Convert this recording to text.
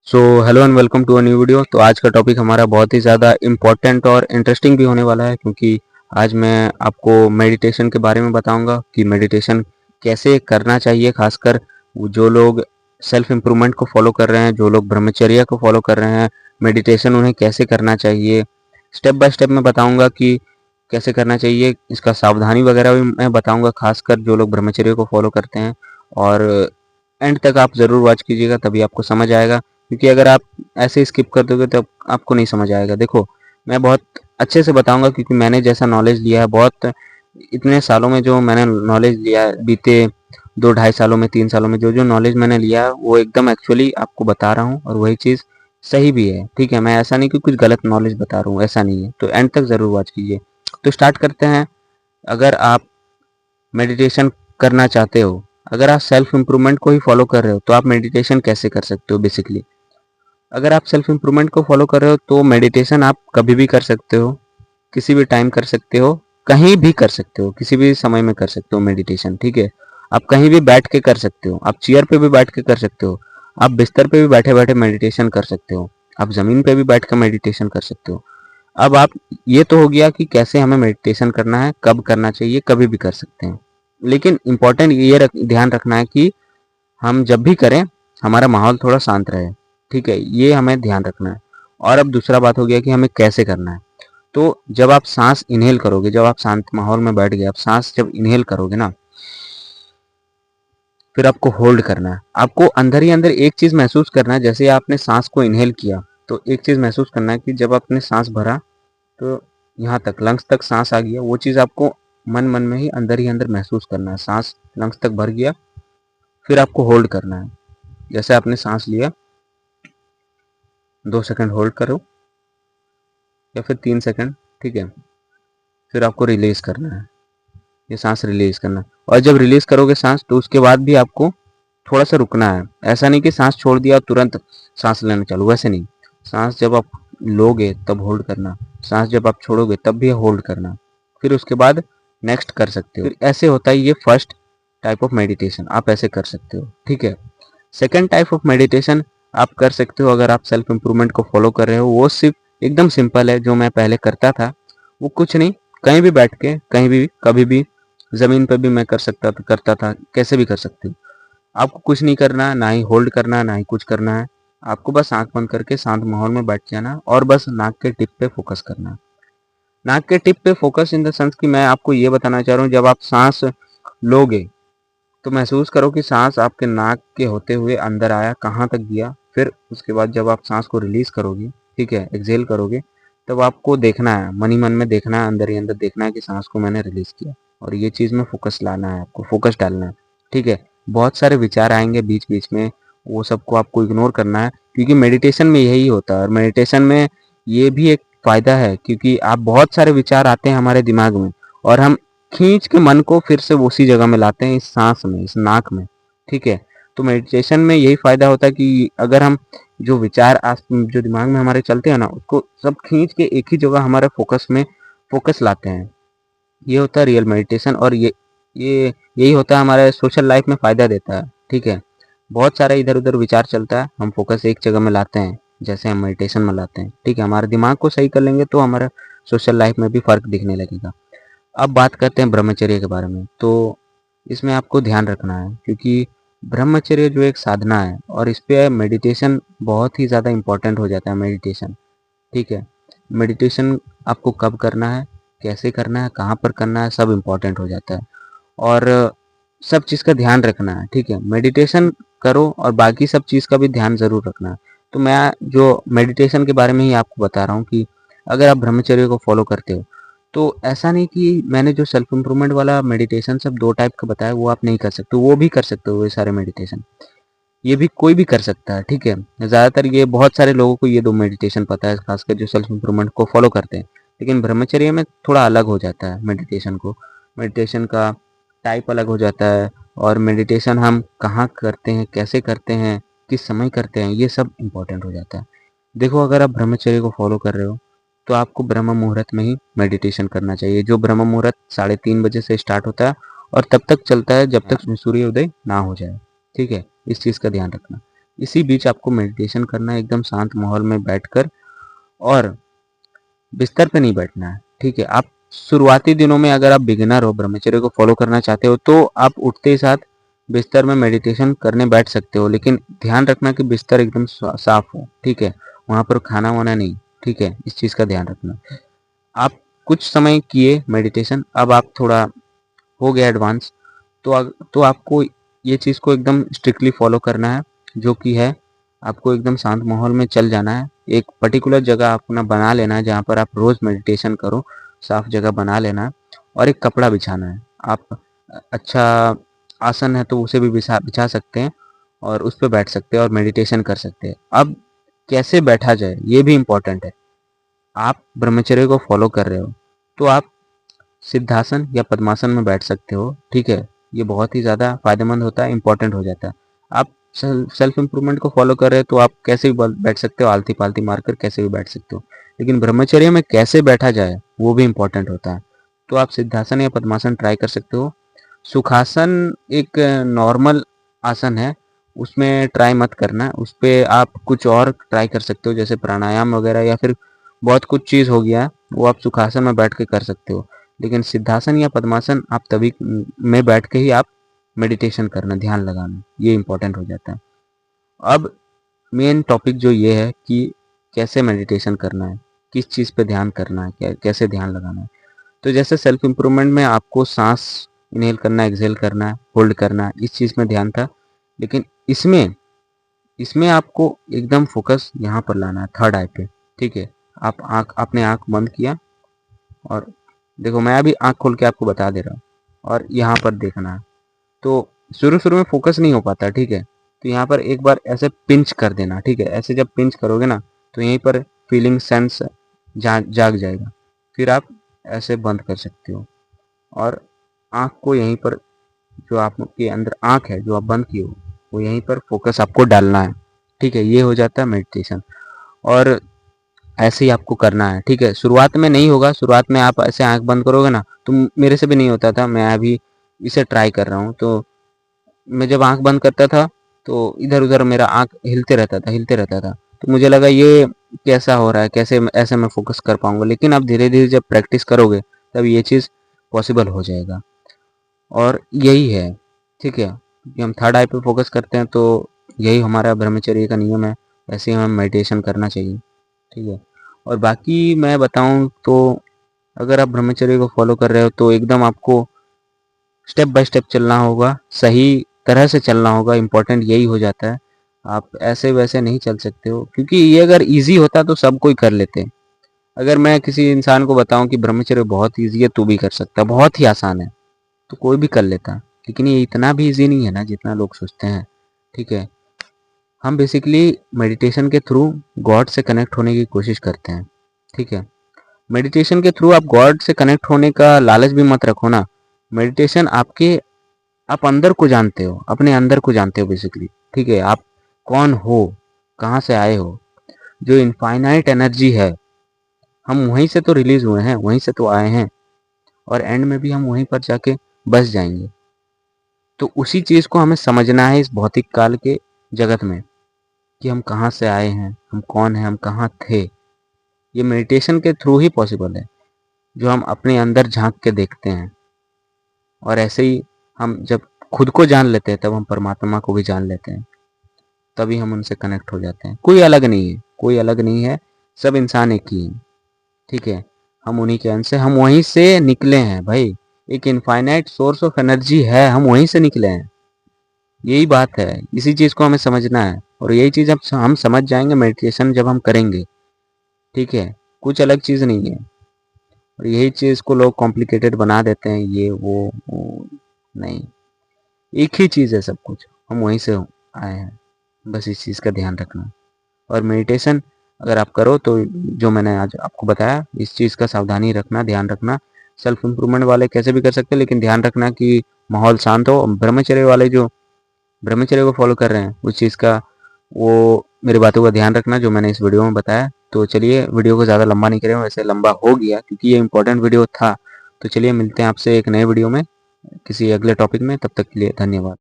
So hello and welcome to a new video. तो आज का टॉपिक हमारा बहुत ही ज़्यादा इम्पोर्टेंट और इंटरेस्टिंग भी होने वाला है, क्योंकि आज मैं आपको मेडिटेशन के बारे में बताऊंगा कि मेडिटेशन कैसे करना चाहिए। खासकर जो लोग सेल्फ इम्प्रूवमेंट को फॉलो कर रहे हैं, जो लोग ब्रह्मचर्य को फॉलो कर रहे हैं, मेडिटेशन उन्हें कैसे करना चाहिए, स्टेप बाय स्टेप मैं बताऊंगा कि कैसे करना चाहिए। इसका सावधानी वगैरह भी मैं बताऊंगा, खासकर जो लोग ब्रह्मचर्य को फॉलो करते हैं। और एंड तक आप ज़रूर वॉच कीजिएगा, तभी आपको समझ आएगा, क्योंकि अगर आप ऐसे स्किप कर दोगे तो आपको नहीं समझ आएगा। देखो, मैं बहुत अच्छे से बताऊंगा, क्योंकि मैंने जैसा नॉलेज लिया है, बहुत इतने सालों में जो मैंने नॉलेज लिया है, बीते 2 ढाई सालों में 3 सालों में जो जो नॉलेज मैंने लिया है, वो एकदम एक्चुअली आपको बता रहा हूँ, और वही चीज़ सही भी है। ठीक है, मैं ऐसा नहीं कि कुछ गलत नॉलेज बता रहा हूँ, ऐसा नहीं है। तो एंड तक ज़रूर वॉच कीजिए। तो स्टार्ट करते हैं। अगर आप मेडिटेशन करना चाहते हो, अगर आप सेल्फ इम्प्रूवमेंट को ही फॉलो कर रहे हो, तो आप मेडिटेशन कैसे कर सकते हो बेसिकली। अगर आप सेल्फ इम्प्रूवमेंट को फॉलो कर रहे हो तो मेडिटेशन आप कभी भी कर सकते हो, किसी भी टाइम कर सकते हो, कहीं भी कर सकते हो, किसी भी समय में कर सकते हो मेडिटेशन। ठीक है, आप कहीं भी बैठ के कर सकते हो, आप चेयर पे भी बैठ के कर सकते हो, आप बिस्तर पे भी बैठे बैठे मेडिटेशन कर सकते हो, आप ज़मीन पे भी बैठ कर मेडिटेशन कर सकते हो। अब आप, ये तो हो गया कि कैसे हमें मेडिटेशन करना है, कब करना चाहिए, कभी भी कर सकते हैं। लेकिन इम्पोर्टेंट ये ध्यान रखना है कि हम जब भी करें, हमारा माहौल थोड़ा शांत रहे। ठीक है, ये हमें ध्यान रखना है। और अब दूसरा बात हो गया कि हमें कैसे करना है। तो जब आप सांस इनहेल करोगे, जब आप शांत माहौल में बैठ गए, आप सांस जब इनहेल करोगे ना, फिर आपको होल्ड करना है। आपको अंदर ही अंदर एक चीज़ महसूस करना है। जैसे आपने सांस को इनहेल किया, तो एक चीज़ महसूस करना है कि जब आपने सांस भरा, तो यहाँ तक लंग्स तक सांस आ गया, वो चीज़ आपको मन मन में ही अंदर महसूस करना है। सांस लंग्स तक भर गया, फिर आपको होल्ड करना है। जैसे आपने सांस लिया, 2 सेकंड होल्ड करो, या फिर 3 सेकंड। ठीक है, फिर आपको रिलीज करना है, ये सांस रिलीज करना है। और जब रिलीज करोगे सांस, तो उसके बाद भी आपको थोड़ा सा रुकना है। ऐसा नहीं कि सांस छोड़ दिया और तुरंत सांस लेना चालू, वैसे नहीं। सांस जब आप लोगे तब होल्ड करना, सांस जब आप छोड़ोगे तब भी होल्ड करना, फिर उसके बाद नेक्स्ट कर सकते हो। फिर ऐसे होता है, ये फर्स्ट टाइप ऑफ मेडिटेशन आप ऐसे कर सकते हो। ठीक है, सेकेंड टाइप ऑफ मेडिटेशन आप कर सकते हो, अगर आप सेल्फ इम्प्रूवमेंट को फॉलो कर रहे हो, वो सिर्फ एकदम सिंपल है, जो मैं पहले करता था। वो कुछ नहीं, कहीं भी बैठ के, कहीं भी, कभी भी, ज़मीन पर भी मैं कर सकता था, करता था, कैसे भी कर सकते हो। आपको कुछ नहीं करना है, ना ही होल्ड करना है, ना ही कुछ करना है। आपको बस आंख बंद करके शांत माहौल में बैठ जाना, और बस नाक के टिप पे फोकस करना है। नाक के टिप पे फोकस इन द सेंस कि मैं आपको ये बताना चाह रहा हूँ, जब आप सांस लोगे, तो महसूस करो कि सांस आपके नाक के होते हुए अंदर आया, कहाँ तक गया। फिर उसके बाद जब आप सांस को रिलीज करोगे, ठीक है, एक्सहेल करोगे, तब आपको देखना है, मन ही मन में देखना है, अंदर ही अंदर देखना है कि सांस को मैंने रिलीज किया। और ये चीज़ में फोकस लाना है, आपको फोकस डालना है। ठीक है, बहुत सारे विचार आएंगे बीच बीच में, वो सबको आपको इग्नोर करना है, क्योंकि मेडिटेशन में यही होता है। और मेडिटेशन में ये भी एक फ़ायदा है, क्योंकि आप, बहुत सारे विचार आते हैं हमारे दिमाग में, और हम खींच के मन को फिर से उसी जगह में लाते हैं, इस सांस में, इस नाक में। ठीक है, तो मेडिटेशन में यही फायदा होता है कि अगर हम जो विचार जो दिमाग में हमारे चलते हैं ना, उसको सब खींच के एक ही जगह हमारे फोकस में फोकस लाते हैं। ये होता है रियल मेडिटेशन, और ये यही होता है, हमारे सोशल लाइफ में फ़ायदा देता है। ठीक है, बहुत सारा इधर उधर विचार चलता है, हम फोकस एक जगह में लाते हैं, जैसे हम मेडिटेशन में लाते हैं। ठीक है, हमारे दिमाग को सही कर लेंगे तो हमारा सोशल लाइफ में भी फ़र्क दिखने लगेगा। अब बात करते हैं ब्रह्मचर्य के बारे में। तो इसमें आपको ध्यान रखना है, क्योंकि ब्रह्मचर्य जो एक साधना है, और इस पे मेडिटेशन बहुत ही ज़्यादा इम्पोर्टेंट हो जाता है मेडिटेशन। ठीक है, मेडिटेशन आपको कब करना है, कैसे करना है, कहाँ पर करना है, सब इम्पोर्टेंट हो जाता है। और सब चीज़ का ध्यान रखना है। ठीक है, मेडिटेशन करो और बाकी सब चीज़ का भी ध्यान ज़रूर रखना है। तो मैं जो मेडिटेशन के बारे में ही आपको बता रहा हूँ कि अगर आप ब्रह्मचर्य को फॉलो करते हो, तो ऐसा नहीं कि मैंने जो सेल्फ इम्प्रूवमेंट वाला मेडिटेशन सब 2 टाइप का बताया वो आप नहीं कर सकते, वो भी कर सकते हो, ये सारे मेडिटेशन, ये भी कोई भी कर सकता है। ठीक है, ज़्यादातर ये, बहुत सारे लोगों को ये 2 मेडिटेशन पता है, खासकर जो सेल्फ इम्प्रूवमेंट को फॉलो करते हैं। लेकिन ब्रह्मचर्य में थोड़ा अलग हो जाता है मेडिटेशन को, मेडिटेशन का टाइप अलग हो जाता है, और मेडिटेशन हम कहाँ करते हैं, कैसे करते हैं, किस समय करते हैं, ये सब इम्पोर्टेंट हो जाता है। देखो, अगर आप ब्रह्मचर्य को फॉलो कर रहे हो, तो आपको ब्रह्म मुहूर्त में ही मेडिटेशन करना चाहिए, जो ब्रह्म मुहूर्त 3:30 बजे से स्टार्ट होता है, और तब तक चलता है जब तक सूर्य उदय ना हो जाए। ठीक है, इस चीज़ का ध्यान रखना। इसी बीच आपको मेडिटेशन करना है एकदम शांत माहौल में बैठकर, और बिस्तर पे नहीं बैठना है, ठीक है। आप शुरुआती दिनों में अगर आप बिगिनर हो, ब्रह्मचर्य को फॉलो करना चाहते हो, तो आप उठते ही साथ बिस्तर में मेडिटेशन करने बैठ सकते हो, लेकिन ध्यान रखना कि बिस्तर एकदम साफ हो, ठीक है। वहाँ पर खाना वाना नहीं, ठीक है, इस चीज़ का ध्यान रखना। आप कुछ समय किए मेडिटेशन, अब आप थोड़ा हो गया एडवांस, तो आपको ये चीज़ को एकदम स्ट्रिक्टली फॉलो करना है, जो कि है आपको एकदम शांत माहौल में चल जाना है। एक पर्टिकुलर जगह अपना बना लेना है जहाँ पर आप रोज़ मेडिटेशन करो, साफ जगह बना लेना है, और एक कपड़ा बिछाना है। आप अच्छा आसन है तो उसे भी बिछा बिछा सकते हैं, और उस पर बैठ सकते हैं और मेडिटेशन कर सकते हैं। अब कैसे बैठा जाए ये भी इम्पोर्टेंट है। आप ब्रह्मचर्य को फॉलो कर रहे हो तो आप सिद्धासन या पद्मासन में बैठ सकते हो, ठीक है। ये बहुत ही ज़्यादा फायदेमंद होता है, इंपॉर्टेंट हो जाता है। आप सेल्फ इम्प्रूवमेंट को फॉलो कर रहे हो तो आप कैसे भी बैठ सकते हो, आलती पालती मारकर कैसे भी बैठ सकते हो, लेकिन ब्रह्मचर्य में कैसे बैठा जाए वो भी इम्पोर्टेंट होता है। तो आप सिद्धासन या पद्मासन ट्राई कर सकते हो। सुखासन एक नॉर्मल आसन है, उसमें ट्राई मत करना। उस पर आप कुछ और ट्राई कर सकते हो, जैसे प्राणायाम वगैरह, या फिर बहुत कुछ चीज़ हो गया, वो आप सुखासन में बैठ के कर सकते हो। लेकिन सिद्धासन या पद्मासन आप तभी में बैठ के ही आप मेडिटेशन करना, ध्यान लगाना, ये इंपॉर्टेंट हो जाता है। अब मेन टॉपिक जो ये है कि कैसे मेडिटेशन करना है, किस चीज़ पे ध्यान करना है, कैसे ध्यान लगाना है। तो जैसे सेल्फ इम्प्रूवमेंट में आपको सांस इनहेल करना, एक्सहेल करना है, होल्ड करना है, इस चीज़ में ध्यान था। लेकिन इसमें इसमें आपको एकदम फोकस यहाँ पर लाना है, थर्ड आई पे, ठीक है। आप आपने आँख बंद किया, और देखो मैं अभी आँख खोल के आपको बता दे रहा हूँ, और यहाँ पर देखना है। तो शुरू-शुरू में फ़ोकस नहीं हो पाता, ठीक है? तो यहाँ पर एक बार ऐसे पिंच कर देना, ठीक है? ऐसे जब पिंच करोगे ना, तो यहीं पर फीलिंग सेंस जाग जाएगा। फिर आप ऐसे बंद कर सकते हो, और आँख को यहीं पर, जो आपके अंदर आँख है जो आप बंद किए हो, वो यहीं पर फ़ोकस आपको डालना है, ठीक है? ये हो जाता है मेडिटेशन। और ऐसे ही आपको करना है, ठीक है। शुरुआत में नहीं होगा, शुरुआत में आप ऐसे आंख बंद करोगे ना, तो मेरे से भी नहीं होता था, मैं अभी इसे ट्राई कर रहा हूँ। तो मैं जब आंख बंद करता था तो इधर उधर मेरा आंख हिलते रहता था। तो मुझे लगा ये कैसा हो रहा है, कैसे ऐसे मैं फोकस कर पाऊंगा। लेकिन आप धीरे धीरे जब प्रैक्टिस करोगे तब ये चीज़ पॉसिबल हो जाएगा, और यही है, ठीक है। कि हम थर्ड आई पे फोकस करते हैं, तो यही हमारा ब्रह्मचर्य का नियम है। ऐसे ही हमें मेडिटेशन करना चाहिए, ठीक है। और बाकी मैं बताऊं तो अगर आप ब्रह्मचर्य को फॉलो कर रहे हो तो एकदम आपको स्टेप बाय स्टेप चलना होगा, सही तरह से चलना होगा, इम्पोर्टेंट यही हो जाता है। आप ऐसे वैसे नहीं चल सकते हो, क्योंकि ये अगर इजी होता तो सब कोई कर लेते। अगर मैं किसी इंसान को बताऊं कि ब्रह्मचर्य बहुत ईजी है, तू भी कर सकता है, बहुत ही आसान है, तो कोई भी कर लेता। लेकिन ये इतना भी ईजी नहीं है ना जितना लोग सोचते हैं, ठीक है। हम बेसिकली मेडिटेशन के थ्रू गॉड से कनेक्ट होने की कोशिश करते हैं, ठीक है। मेडिटेशन के थ्रू आप गॉड से कनेक्ट होने का लालच भी मत रखो ना। मेडिटेशन आप अंदर को जानते हो, अपने अंदर को जानते हो बेसिकली, ठीक है। आप कौन हो, कहाँ से आए हो, जो इनफाइनाइट एनर्जी है, हम वहीं से तो रिलीज हुए हैं, वहीं से तो आए हैं, और एंड में भी हम वहीं पर जाके बस जाएंगे। तो उसी चीज़ को हमें समझना है इस भौतिक काल के जगत में, कि हम कहाँ से आए हैं, हम कौन हैं, हम कहाँ थे। ये मेडिटेशन के थ्रू ही पॉसिबल है, जो हम अपने अंदर झांक के देखते हैं। और ऐसे ही हम जब खुद को जान लेते हैं तब हम परमात्मा को भी जान लेते हैं, तभी हम उनसे कनेक्ट हो जाते हैं। कोई अलग नहीं है, कोई अलग नहीं है, सब इंसान एक ही है, ठीक है। हम उन्हीं के अंश से, हम वहीं से निकले हैं भाई। एक इनफाइनाइट सोर्स ऑफ एनर्जी है, हम वहीं से निकले हैं। यही बात है, इसी चीज़ को हमें समझना है, और यही चीज़ अब हम समझ जाएंगे मेडिटेशन जब हम करेंगे, ठीक है। कुछ अलग चीज़ नहीं है, और यही चीज़ को लोग कॉम्प्लिकेटेड बना देते हैं, ये वो नहीं, एक ही चीज़ है सब कुछ, हम वहीं से आए हैं। बस इस चीज़ का ध्यान रखना। और मेडिटेशन अगर आप करो तो जो मैंने आज आपको बताया, इस चीज़ का सावधानी रखना, ध्यान रखना। सेल्फ इम्प्रूवमेंट वाले कैसे भी कर सकते हैं, लेकिन ध्यान रखना कि माहौल शांत हो। ब्रह्मचर्य वाले जो ब्रह्मचर्य को फॉलो कर रहे हैं उस चीज़ का, वो मेरी बातों का ध्यान रखना जो मैंने इस वीडियो में बताया। तो चलिए, वीडियो को ज़्यादा लंबा नहीं करें, वैसे लंबा हो गया क्योंकि ये इंपॉर्टेंट वीडियो था। तो चलिए मिलते हैं आपसे एक नए वीडियो में किसी अगले टॉपिक में, तब तक के लिए धन्यवाद।